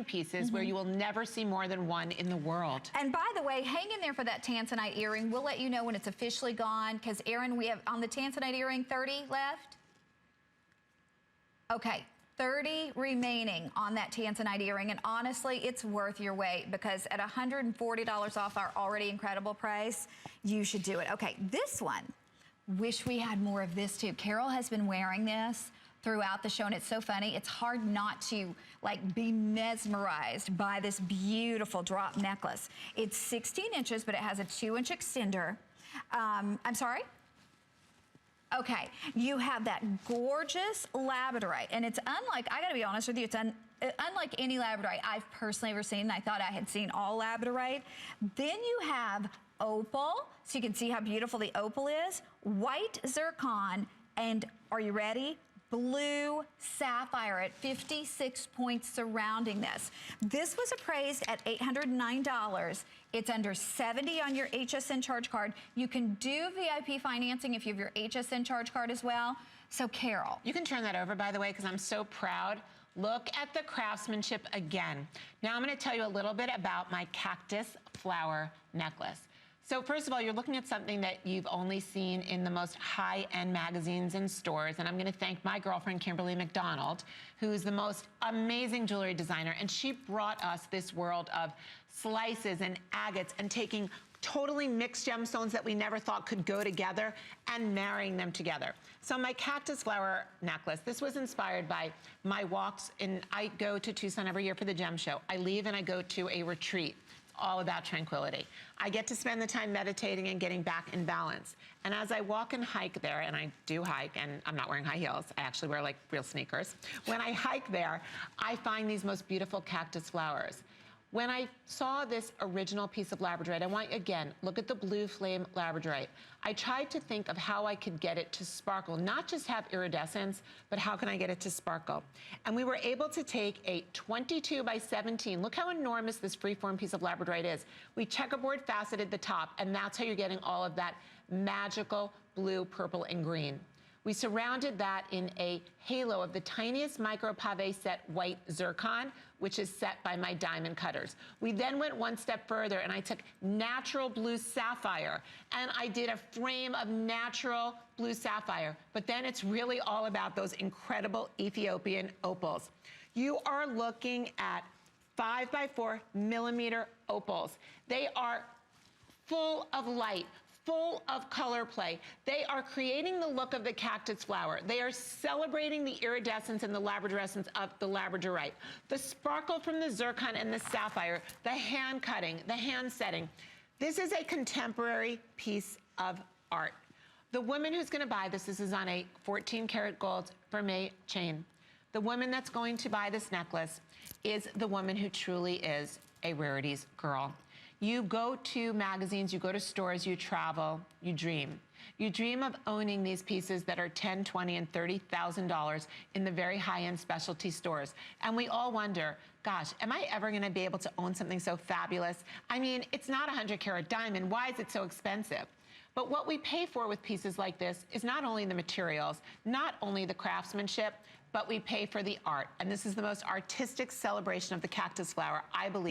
stunning pieces where you will never see more than one in the world. And by the way, hang in there for that tanzanite earring. We'll let you know when it's officially gone, because Erin, we have on the tanzanite earring 30 left. Okay, 30 remaining on that tanzanite earring, and honestly, it's worth your wait, because at $140 off our already incredible price, you should do it. Okay, this one, wish we had more of this too. Carol has been wearing this throughout the show, and it's so funny. It's hard not to like be mesmerized by this beautiful drop necklace. It's 16 inches, but it has a 2-inch extender. I'm sorry? Okay, you have that gorgeous Labradorite, and it's unlike, I gotta be honest with you, it's unlike any Labradorite I've personally ever seen. I thought I had seen all Labradorite. Then you have Opal, so you can see how beautiful the Opal is, white zircon, and are you ready? Blue sapphire at 56 points surrounding this. This was appraised at $809. It's under $70 on your HSN charge card. You can do VIP financing if you have your HSN charge card as well. So Carol. You can turn that over, by the way, because I'm so proud. Look at the craftsmanship again. Now I'm going to tell you a little bit about my cactus flower necklace. So first of all, you're looking at something that you've only seen in the most high-end magazines and stores, and I'm going to thank my girlfriend, Kimberly McDonald, who's the most amazing jewelry designer, and she brought us this world of slices and agates and taking totally mixed gemstones that we never thought could go together and marrying them together. So my cactus flower necklace, this was inspired by my walks I go to Tucson every year for the gem show. I leave and I go to a retreat. All about tranquility. I get to spend the time meditating and getting back in balance. And as I walk and hike there, and I do hike, and I'm not wearing high heels, I actually wear like real sneakers. When I hike there, I find these most beautiful cactus flowers. When I saw this original piece of Labradorite, I want, again, look at the blue flame Labradorite. I tried to think of how I could get it to sparkle, not just have iridescence, but how can I get it to sparkle? And we were able to take a 22 by 17, look how enormous this freeform piece of Labradorite is. We checkerboard faceted the top, and that's how you're getting all of that magical blue, purple, and green. We surrounded that in a halo of the tiniest micro pave set white zircon, which is set by my diamond cutters. We then went one step further, and I took natural blue sapphire, and I did a frame of natural blue sapphire. But then it's really all about those incredible Ethiopian opals. You are looking at 5 by 4 millimeter opals. They are full of light, full of color play. They are creating the look of the cactus flower. They are celebrating the iridescence and the labradorescence of the Labradorite. The sparkle from the zircon and the sapphire, the hand cutting, the hand setting. This is a contemporary piece of art. The woman who's gonna buy this is on a 14 karat gold Vermeil chain. The woman that's going to buy this necklace is the woman who truly is a Rarities girl. You go to magazines, you go to stores, you travel, you dream. You dream of owning these pieces that are $10,000, $20,000, and $30,000 in the very high-end specialty stores. And we all wonder, gosh, am I ever gonna be able to own something so fabulous? I mean, it's not a 100 karat diamond. Why is it so expensive? But what we pay for with pieces like this is not only the materials, not only the craftsmanship, but we pay for the art. And this is the most artistic celebration of the cactus flower, I believe.